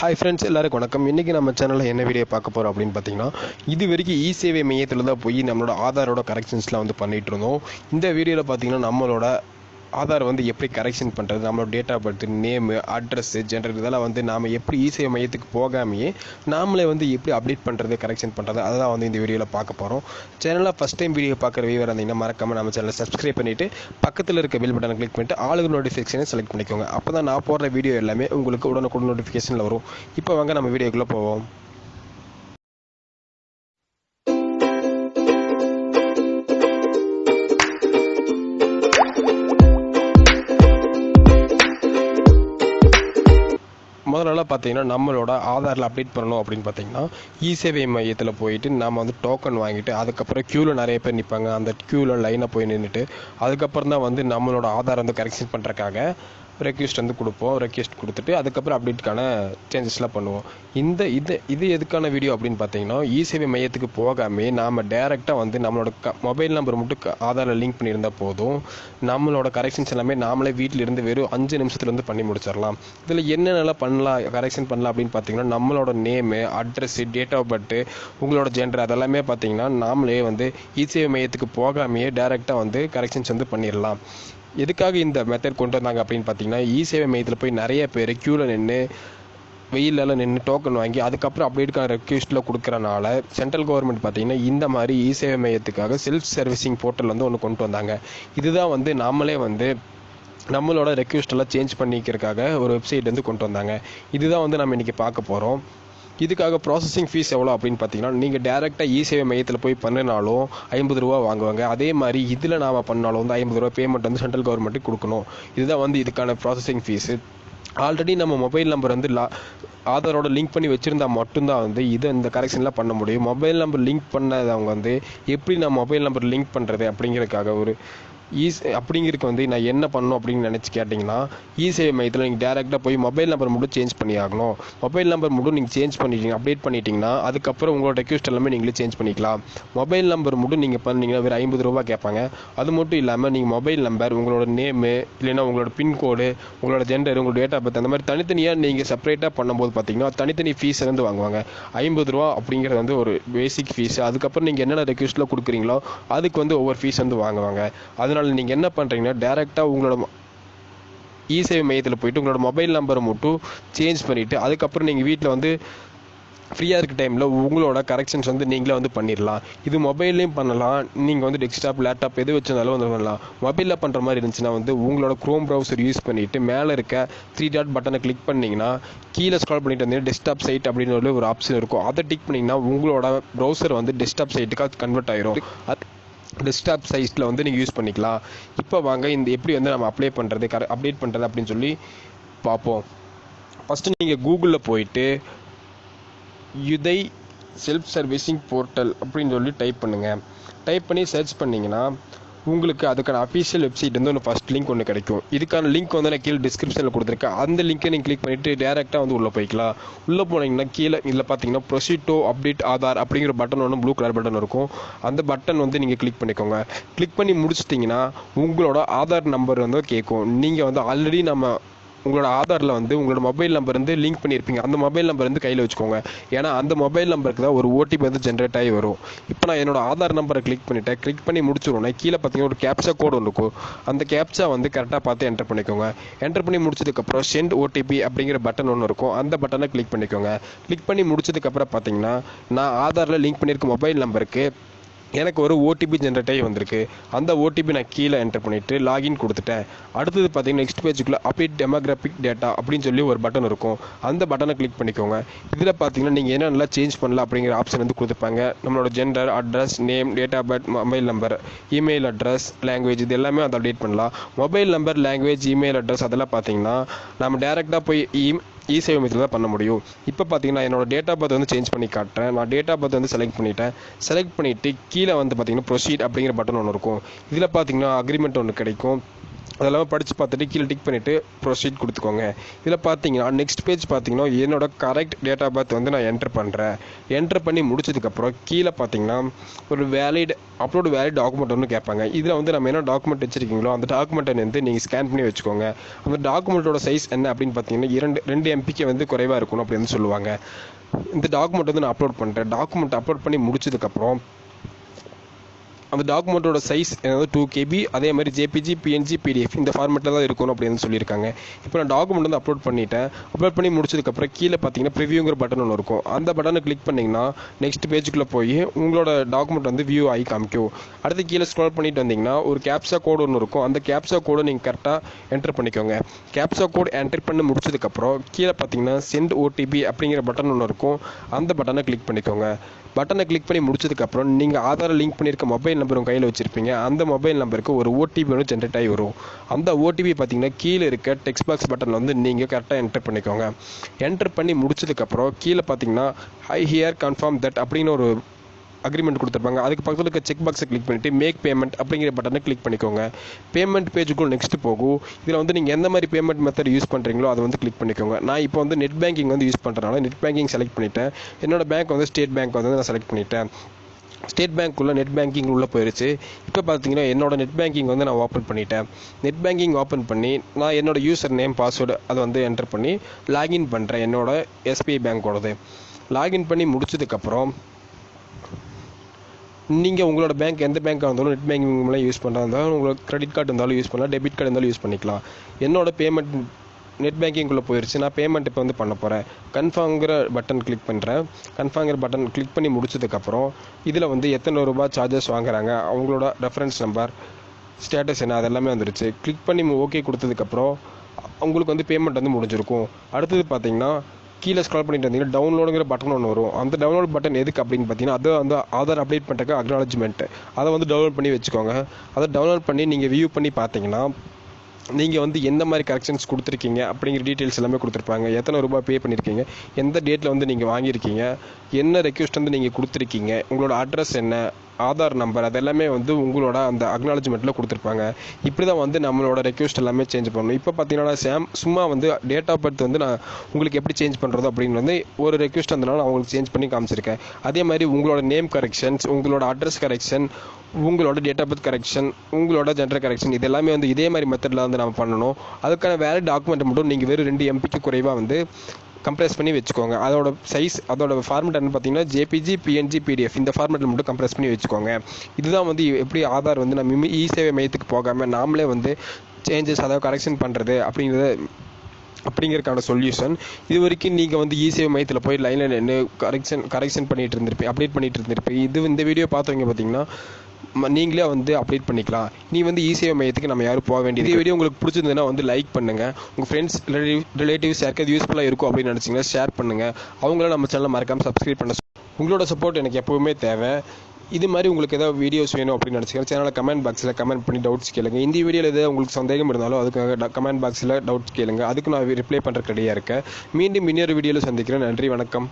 Hi friends, எல்லாருக்கும் வணக்கம். இன்றைக்கி நம்ம சேனலில் என்ன வீடியோ பார்க்க போகிறோம் அப்படின்னு பார்த்தீங்கன்னா, இது வரைக்கும் சேவை மையத்தில் தான் போய் நம்மளோட ஆதாரோட கரெக்ஷன்ஸ்லாம் பண்ணிகிட்டு இருந்தோம். இந்த வீடியோவில் பார்த்தீங்கன்னா நம்மளோட ஆதார் எப்படி கரெக்ஷன் பண்ணுறது, நம்மளோட date of birth, name, address, gender இதெல்லாம் நாம் எப்படி சேவை மையத்துக்கு போகாமையே நாமளே எப்படி அப்டேட் பண்ணுறது, கரெக்ஷன் பண்ணுறது அதெல்லாம் இந்த வீடியோவில் பார்க்க போகிறோம். சேனலில் ஃபஸ்ட் டைம் வீடியோ பார்க்குற வியூவர் இருந்தீங்கன்னா மறக்காமல் நம்ம சேனலை சப்ஸ்கிரைப் பண்ணிவிட்டு பக்கத்தில் இருக்க பெல் பட்டனை கிளிக் பண்ணிவிட்டு ஆளுங்க நோட்டிஃபிகேஷனை செலக்ட் பண்ணிக்கோங்க. அப்போ தான் நான் போடுற வீடியோ எல்லாமே உங்களுக்கு உடனுக்குடன் நோட்டிஃபிகேஷனில் வரும். இப்போ வாங்க நம்ம வீடியோக்குள்ளே போவோம். முதல்ல பார்த்தீங்கன்னா நம்மளோட ஆதாரில் அப்டேட் பண்ணணும் அப்படின்னு பார்த்தீங்கன்னா சேவை மையத்தில் போயிட்டு நம்ம டோக்கன் வாங்கிட்டு அதுக்கப்புறம் க்யூவில் நிறைய பேர் நிற்பாங்க. அந்த க்யூவில் லைனில் போய் நின்றுட்டு அதுக்கப்புறம் தான் நம்மளோட ஆதார் கரெக்ஷன் பண்ணுறதுக்காக ரெக்வெஸ்ட் கொடுப்போம். ரெக்வெஸ்ட் கொடுத்துட்டு அதுக்கப்புறம் அப்டேட்டுக்கான சேஞ்சஸ்லாம் பண்ணுவோம். இது எதுக்கான வீடியோ அப்படின்னு பார்த்தீங்கன்னா, சேவை மையத்துக்கு போகாமே நாம் டேரெக்டாக நம்மளோட மொபைல் நம்பர் மட்டும் ஆதாரில் லிங்க் பண்ணியிருந்தால் போதும். நம்மளோட கரெக்ஷன்ஸ் எல்லாமே நாமளே வீட்டில் இருந்து வெறும் 5 நிமிஷத்துலேருந்து பண்ணி முடிச்சிடலாம். இதில் என்னென்னலாம் பண்ணலாம், கரெக்ஷன் பண்ணலாம் அப்படின்னு பார்த்தீங்கன்னா, நம்மளோட name, address, date of birth, உங்களோட ஜெண்டர் அதெல்லாமே பார்த்தீங்கன்னா நாமளே சேவை மையத்துக்கு போகாமையே டேரெக்டாக கரெக்ஷன்ஸ் பண்ணிடலாம். எதுக்காக இந்த மெத்தட் கொண்டு வந்தாங்க அப்படின்னு பார்த்தீங்கன்னா, சேவை மையத்தில் போய் நிறைய பேர் க்யூவில் நின்று வெயிலெல்லாம் நின்று டோக்கன் வாங்கி அதுக்கப்புறம் அப்டேட்டுக்கான ரெக்வெஸ்ட்டில் கொடுக்குறனால சென்ட்ரல் கவர்மெண்ட் பார்த்தீங்கன்னா இந்த மாதிரி சேவை மையத்துக்காக செல்ஃப் சர்வீசிங் போர்ட்டல் ஒன்று கொண்டு வந்தாங்க. இதுதான் நாமளே நம்மளோட ரெக்வெஸ்ட்டெல்லாம் சேஞ்ச் பண்ணிக்கிறதுக்காக ஒரு வெப்சைட் கொண்டு வந்தாங்க. இதுதான் நம்ம இன்றைக்கி பார்க்க போகிறோம். இதுக்காக ப்ராசஸிங் ஃபீஸ் எவ்வளோ அப்படின்னு பார்த்தீங்கன்னா, நீங்கள் டேரெக்டாக சேவை மையத்தில் போய் பண்ணினாலும் 50 ரூபா வாங்குவாங்க. அதே மாதிரி இதில் நாம் பண்ணாலும் 50 ரூபா பேமெண்ட் சென்ட்ரல் கவர்மெண்ட்டுக்கு கொடுக்கணும். இதுதான் இதுக்கான ப்ராசஸிங் ஃபீஸு. ஆல்ரெடி நம்ம மொபைல் நம்பர் ஆதாரோட லிங்க் பண்ணி வச்சுருந்தா மட்டும்தான் இந்த கரெக்ஷன்லாம் பண்ண முடியும். மொபைல் நம்பர் லிங்க் பண்ணதவங்க எப்படி நான் மொபைல் நம்பர் லிங்க் பண்ணுறது அப்படிங்கிறதுக்காக ஒரு அப்படிங்கிறதுக்கு நான் என்ன பண்ணணும் அப்படின்னு நினச்சி கேட்டிங்கன்னா, சேவை மையத்தில் நீங்கள் டேரெக்டாக போய் மொபைல் நம்பர் மட்டும் சேஞ்ச் பண்ணி ஆகணும். மொபைல் நம்பர் மட்டும் நீங்கள் சேஞ்ச் பண்ணிட்டீங்க, அப்டேட் பண்ணிட்டீங்கன்னா அதுக்கப்புறம் உங்களோட ரெக்வெஸ்ட் எல்லாமே நீங்களே சேஞ்ச் பண்ணிக்கலாம். மொபைல் நம்பர் மட்டும் நீங்கள் பண்ணிங்கன்னா வெறும் 50 ரூபா கேட்பாங்க. அது மட்டும் இல்லாமல் நீங்கள் மொபைல் நம்பர், உங்களோட நேமு, இல்லைன்னா உங்களோட பின்கோடு, உங்களோட ஜெண்டர், உங்களோட டேட் ஆஃப் பர்த் அந்த மாதிரி தனித்தனியாக நீங்கள் செப்பரேட்டாக பண்ணும்போது பார்த்தீங்கன்னா தனித்தனி ஃபீஸ் வாங்குவாங்க. 50 ரூபா அப்படிங்கிறது ஒரு பேசிக் ஃபீஸ். அதுக்கப்புறம் நீங்கள் என்னென்ன ரெக்வெஸ்ட்டில் கொடுக்குறீங்களோ அதுக்கு ஒவ்வொரு ஃபீஸ் வாங்குவாங்க. அதனால் நீங்கள் என்ன பண்ணுறீங்கன்னா, டேரெக்டாக உங்களோட சேவை மையத்தில் போயிட்டு உங்களோட மொபைல் நம்பரை மட்டும் சேஞ்ச் பண்ணிவிட்டு அதுக்கப்புறம் நீங்கள் வீட்டில் ஃப்ரீயாக இருக்க டைமில் உங்களோட கரெக்ஷன்ஸ் நீங்களே பண்ணிடலாம். இது மொபைல்லையும் பண்ணலாம். நீங்கள் டெஸ்க்டாப், லேப்டாப் எது வச்சிருந்தாலும் பண்ணலாம். மொபைலில் பண்ணுற மாதிரி இருந்துச்சுன்னா உங்களோட க்ரோம் ப்ரௌசர் யூஸ் பண்ணிவிட்டு மேலே இருக்க 3 டாட் பட்டனை கிளிக் பண்ணிங்கன்னா கீழே ஸ்க்ரால் பண்ணிட்டு வந்தீங்கன்னா டெஸ்க்டாப் சைட் அப்படின்னு ஒரு ஆப்ஷன் இருக்கும். அதை டிக் பண்ணிங்கன்னா உங்களோட ப்ரௌசர் டெஸ்க்டாப் சைட்டுக்கு கன்வெர்ட் ஆயிரும். டெஸ்க்டாப் சைஸில் நீங்கள் யூஸ் பண்ணிக்கலாம். இப்போ வாங்க எப்படி நம்ம அப்டேட் பண்ணுறது அப்படின்னு சொல்லி பார்ப்போம். ஃபஸ்ட்டு நீங்கள் கூகுளில் போயிட்டு யுதை செல்ஃப் சர்வீசிங் போர்ட்டல் அப்படின்னு சொல்லி டைப் பண்ணுங்கள். டைப் பண்ணி சர்ச் பண்ணிங்கன்னா உங்களுக்கு அதுக்கான அஃபீஷியல் வெப்சைட் ஒன்று ஃபஸ்ட் லிங்க் ஒன்று கிடைக்கும். இதுக்கான லிங்க் நான் கீழே டிஸ்கிரிப்ஷனில் கொடுத்துருக்கேன். அந்த லிங்க்கை நீங்கள் கிளிக் பண்ணிவிட்டு டேரெக்டாக உள்ளே போய்க்கலாம். உள்ளே போனீங்கன்னா கீழே இதில் பார்த்தீங்கன்னா ப்ரொசீட் டு அப்டேட் ஆதார் அப்படிங்கிற பட்டன் ஒன்று ப்ளூ கலர் பட்டன் இருக்கும். அந்த பட்டன் நீங்கள் கிளிக் பண்ணிக்கோங்க. கிளிக் பண்ணி முடிச்சிட்டிங்கன்னா உங்களோட ஆதார் நம்பர் கேட்கும். நீங்கள் ஆல்ரெடி உங்களோட ஆதாரில் உங்களோட மொபைல் நம்பர் லிங்க் பண்ணியிருப்பீங்க. அந்த மொபைல் நம்பர் கையில் வச்சுக்கோங்க. ஏன்னா அந்த மொபைல் நம்பருக்கு தான் ஒரு ஓடிபி ஜென்ரேட் ஆகி வரும். இப்போ நான் என்னோட ஆதார் நம்பரை கிளிக் பண்ணிட்டேன். கிளிக் பண்ணி முடிச்சிடுவோம். கீழே பார்த்தீங்கன்னா ஒரு கேப்சா கோடு ஒன்று இருக்கும். அந்த கேப்சா கரெக்டாக பார்த்து என்டர் பண்ணிக்கோங்க. என்டர் பண்ணி முடிச்சதுக்கப்புறம் சென்ட் ஓடிபி அப்படிங்கிற பட்டன் ஒன்று இருக்கும். அந்த பட்டனை கிளிக் பண்ணிக்கோங்க. கிளிக் பண்ணி முடிச்சதுக்கப்புறம் பார்த்தீங்கன்னா நான் ஆதாரில் லிங்க் பண்ணியிருக்க மொபைல் நம்பருக்கு எனக்கு ஒரு ஓடிபி ஜென்ரேட் ஆகி வந்திருக்கு. அந்த ஓடிபி நான் கீழே என்டர் பண்ணிவிட்டு லாகின் கொடுத்துட்டேன். அடுத்தது பார்த்தீங்கன்னா நெக்ஸ்ட் பேஜுக்குள்ளே அப்டேட் டெமோகிராஃபிக் டேட்டா அப்படின்னு சொல்லி ஒரு பட்டன் இருக்கும். அந்த பட்டனை கிளிக் பண்ணிக்கோங்க. இதில் பார்த்தீங்கன்னா நீங்கள் என்னென்னலாம் சேஞ்ச் பண்ணலாம் அப்படிங்கிற ஆப்ஷன் கொடுத்துருப்பாங்க. நம்மளோட gender, address, name, date of birth, mobile number, email address, language இது எல்லாமே அப்டேட் பண்ணலாம். Mobile number, language, email address அதெல்லாம் பார்த்தீங்கன்னா நம்ம டேரெக்டாக போய் சேவை மையத்தில் தான் பண்ண முடியும். இப்போ பார்த்தீங்கன்னா என்னோட டேட் ஆஃப் பர்த் சேஞ்ச் பண்ணி காட்டுறேன். நான் டேட் ஆஃப் பர்த் செலக்ட் பண்ணிட்டேன். செலக்ட் பண்ணிவிட்டு கீழே பார்த்தீங்கன்னா ப்ரொசீட் அப்படிங்கிற பட்டன் ஒன்று இருக்கும். இதில் பார்த்தீங்கன்னா அக்ரிமெண்ட் ஒன்று கிடைக்கும். அதெல்லாம் படித்து பார்த்துட்டு கீழே டிக் பண்ணிவிட்டு ப்ரொசீட் கொடுத்துக்கோங்க. இதில் பார்த்தீங்கன்னா நெக்ஸ்ட் பேஜ் பார்த்தீங்கன்னா என்னோட கரெக்ட் டேட் ஆஃப் பர்த் வந்து நான் என்டர் பண்ணுறேன். என்டர் பண்ணி முடிச்சதுக்கப்புறம் கீழே பார்த்தீங்கன்னா ஒரு அப்லோட் வேலிட் டாக்குமெண்ட் ஒன்று கேட்பாங்க. இதில் வந்து நம்ம என்ன டாக்குமெண்ட் வச்சுருக்கீங்களோ அந்த டாக்குமெண்ட்டை வந்து நீங்கள் ஸ்கேன் பண்ணி வச்சுக்கோங்க. அந்த டாக்குமெண்ட்டோட சைஸ் என்ன அப்படின்னு பார்த்தீங்கன்னா 2 MBக்கு வந்து குறைவாக இருக்கணும் அப்படின்னு சொல்லுவாங்க. இந்த டாக்குமெண்ட் வந்து நான் அப்லோட் பண்ணுறேன். டாக்குமெண்ட் அப்லோட் பண்ணி முடிச்சதுக்கப்புறம் அந்த டாக்குமெண்ட்டோட சைஸ் 2 KB, அதே மாதிரி JPG, PNG, PDF இந்த ஃபார்மேட்டில் தான் இருக்கணும் அப்படின்னு சொல்லியிருக்காங்க. இப்போ நான் டாக்குமெண்ட் வந்து அப்லோட் பண்ணிட்டேன். அப்லோட் பண்ணி முடிச்சதுக்கப்புறம் கீழே பார்த்தீங்கன்னா ப்ரிவியூங்கிற பட்டன் ஒன்று இருக்கும். அந்த பட்டனை கிளிக் பண்ணிங்கன்னா நெக்ஸ்ட் பேஜுக்குள்ளே போய் உங்களோட டாக்குமெண்ட் வந்து வியூ ஆகி காமிக்கும். அடுத்து கீழே ஸ்க்ரோல் பண்ணிட்டு வந்தீங்கன்னா ஒரு கேப்சா கோடு ஒன்று இருக்கும். அந்த கேப்சா கோடை நீங்கள் கரெக்டாக என்டர் பண்ணிக்கோங்க. கேப்சா கோடு என்டர் பண்ணி முடிச்சதுக்கப்புறம் கீழே பார்த்தீங்கன்னா சென்ட் OTP அப்படிங்கிற பட்டன் ஒன்று இருக்கும். அந்த பட்டனை கிளிக் பண்ணிக்கோங்க. பட்டனை கிளிக் பண்ணி முடிச்சதுக்கப்புறம் நீங்கள் ஆதார் லிங்க் பண்ணியிருக்க மொபைல் நம்பர் உங்கள் கையில் வச்சுருப்பீங்க. அந்த மொபைல் நம்பருக்கு ஒரு OTP ஒன்று ஜென்ரேட் ஆகி வரும். அந்த OTP பார்த்தீங்கன்னா கீழே இருக்க டெக்ஸ்ட் பாக்ஸ் பட்டனில் வந்து நீங்கள் கரெக்டாக என்டர் பண்ணிக்கோங்க. என்டர் பண்ணி முடிச்சதுக்கப்புறம் கீழே பார்த்தீங்கன்னா ஐ ஹியர் கன்ஃபார்ம் தட் அப்படின்னு ஒரு அக்ரிமெண்ட் கொடுத்துருப்பாங்க. அதுக்கு பக்கத்தில் இருக்க செக் பாக்ஸை கிளிக் பண்ணிவிட்டு மேக் பேமெண்ட் அப்படிங்கிற பட்டனை கிளிக் பண்ணிக்கோங்க. பேமெண்ட் பேஜுக்குள் நெக்ஸ்ட் போகும். இதில் வந்து நீங்கள் எந்த மாதிரி பேமெண்ட் மெத்தட் யூஸ் பண்ணுறீங்களோ அதை வந்து கிளிக் பண்ணிக்கோங்க. நான் இப்போ வந்து நெட் பேங்கிங் வந்து யூஸ் பண்ணுறதுனால நெட் பேங்கிங் செலக்ட் பண்ணிவிட்டேன். என்னோட பேங்க் வந்து ஸ்டேட் பேங்க் வந்து நான் செலக்ட் பண்ணிட்டேன். ஸ்டேட் பேங்க்குள்ளே நெட் பேங்கிங் உள்ளே போயிடுச்சு. இப்போ பார்த்தீங்கன்னா என்னோட நெட் பேங்கிங் வந்து நான் ஓப்பன் பண்ணிட்டேன். நெட் பேங்கிங் ஓப்பன் பண்ணி நான் என்னோட யூசர் நேம் பாஸ்வேர்டு அதை வந்து என்டர் பண்ணி லாகின் பண்ணுறேன். என்னோட SBI பேங்க்கோடது லாகின் பண்ணி முடிச்சதுக்கப்புறம் நீங்கள் உங்களோட பேங்க் எந்த பேங்காக இருந்தாலும் நெட் பேங்கிங் மூலம் யூஸ் பண்ணுறதா இருந்தாலும் உங்களுக்கு கிரெடிட் கார்டு இருந்தாலும் யூஸ் பண்ணலாம், டெபிட் கார்டு இருந்தாலும் யூஸ் பண்ணிக்கலாம். என்னோட பேமெண்ட் நெட் பேங்கிங்குள்ளே போயிடுச்சு. நான் பேமெண்ட் இப்போ வந்து பண்ண போகிறேன். கன்ஃபார்ம்ங்கிற பட்டன் கிளிக் பண்ணுறேன். கன்ஃபார்ம்ங்கிற பட்டன் கிளிக் பண்ணி முடிச்சதுக்கப்புறம் இதில் வந்து எத்தனை ரூபாய் சார்ஜஸ் வாங்குறாங்க, அவங்களோட ரெஃபரன்ஸ் நம்பர், ஸ்டேட்டஸ் என்ன, அது எல்லாமே வந்துருச்சு. கிளிக் பண்ணி ஓகே கொடுத்ததுக்கப்புறம் உங்களுக்கு வந்து பேமெண்ட் வந்து முடிஞ்சிருக்கும். அடுத்தது பார்த்தீங்கன்னா கீழே ஸ்க்ரால் பண்ணிட்டு வந்தீங்கன்னா டவுன்லோடுங்கிற பட்டன் ஒன்று வரும். அந்த டவுன்லோட் பட்டன் எதுக்கு அப்படின்னு பார்த்தீங்கன்னா அது வந்து ஆதார் அப்டேட் பண்ணுறதுக்கு அக்னாலஜ்மெண்ட். அதை வந்து டவுன்லோட் பண்ணி வச்சுக்கோங்க. அதை டவுன்லோட் பண்ணி நீங்கள் வியூ பண்ணி பார்த்தீங்கன்னா நீங்கள் வந்து எந்த மாதிரி கரெக்ஷன்ஸ் கொடுத்துருக்கீங்க அப்படிங்கிற டீட்டெயில்ஸ் எல்லாமே கொடுத்துருப்பாங்க. எத்தனை ரூபாய் பே பண்ணியிருக்கீங்க, எந்த டேட்டில் வந்து நீங்கள் வாங்கியிருக்கீங்க, என்ன ரெக்வெஸ்ட் வந்து நீங்கள் கொடுத்துருக்கீங்க, உங்களோட அட்ரஸ் என்ன, ஆதார் நம்பர், அது எல்லாமே வந்து உங்களோட அந்த அக்னாலஜ்மெண்ட்டில் கொடுத்துருப்பாங்க. இப்படி தான் வந்து நம்மளோட ரெக்வெஸ்ட் எல்லாமே சேஞ்ச் பண்ணணும். இப்போ பார்த்தீங்கன்னா சும்மா வந்து டேட் ஆஃப் பர்த் வந்து நான் உங்களுக்கு எப்படி சேஞ்ச் பண்ணுறது அப்படின்னு வந்து ஒரு ரெக்வெஸ்ட் வந்தனால நான் உங்களுக்கு சேஞ்ச் பண்ணி காமிச்சிருக்கேன். அதே மாதிரி உங்களோட நேம் கரெக்ஷன்ஸ், உங்களோட அட்ரஸ் கரெக்ஷன், உங்களோட டேட் ஆஃப் பர்த் கரெக்ஷன், உங்களோட ஜெண்டர் கரெக்ஷன், இது எல்லாமே வந்து இதே மாதிரி மெத்தடில் வந்து நம்ம பண்ணணும். அதுக்கான வேலிட் டாக்குமெண்ட் மட்டும் நீங்கள் வெறும் 2 MBக்கு குறைவாக வந்து கம்ப்ரெஸ் பண்ணி வச்சுக்கோங்க. அதோட சைஸ், அதோட ஃபார்மெட் என்ன பார்த்தீங்கன்னா JPG, PNG, PDF இந்த ஃபார்மெட்டில் மட்டும் கம்ப்ரெஸ் பண்ணி வச்சுக்கோங்க. இதுதான் வந்து எப்படி ஆதார் வந்து நம்ம சேவை மையத்துக்கு போகாமல் நாமளே வந்து சேஞ்சஸ், அதாவது கரெக்ஷன் பண்ணுறது அப்படிங்கிறதுக்கான சொல்யூஷன். இது வரைக்கும் நீங்கள் வந்து சேவை மையத்தில் போய் லைனில் நின்று கரெக்ஷன் பண்ணிட்டு இருந்திருப்பேன், அப்டேட் பண்ணிட்டு இருந்திருப்பேன். இந்த வீடியோ பார்த்தவங்க பார்த்தீங்கன்னா நீங்களே வந்து அப்டேட் பண்ணிக்கலாம். நீ வந்து சேவை மையத்துக்கு நம்ம யாரும் போக வேண்டியது. இந்த வீடியோ உங்களுக்கு பிடிச்சிருந்ததுன்னா வந்து லைக் பண்ணுங்கள். உங்கள் ஃப்ரெண்ட்ஸ் ரிலேட்டிவ்ஸ் யாருக்காவது யூஸ்ஃபுல்லாக இருக்கும் அப்படின்னு நினச்சிங்கன்னா ஷேர் பண்ணுங்கள். அவங்கள நம்ம சேனலை மறக்காமல் சப்ஸ்கிரைப் பண்ண. உங்களோட சப்போர்ட் எனக்கு எப்போவுமே தேவை. இது மாதிரி உங்களுக்கு ஏதாவது வீடியோஸ் வேணும் அப்படின்னு நினச்சிங்கன்னா சேனலில் கமெண்ட் பாக்ஸில் கமெண்ட் பண்ணி டவுட்ஸ் கேளுங்க. இந்த வீடியோவில் ஏதாவது உங்களுக்கு சந்தேகம் இருந்தாலும் அதுக்காக கமெண்ட் பாக்ஸில் டவுட்ஸ் கேளுங்க. அதுக்கு நான் ரிப்ளை பண்ணுறதுக்கு ரெடியாக இருக்கேன். மீண்டும் இன்னொரு வீடியோவில் சந்திக்கிறேன். நன்றி, வணக்கம்.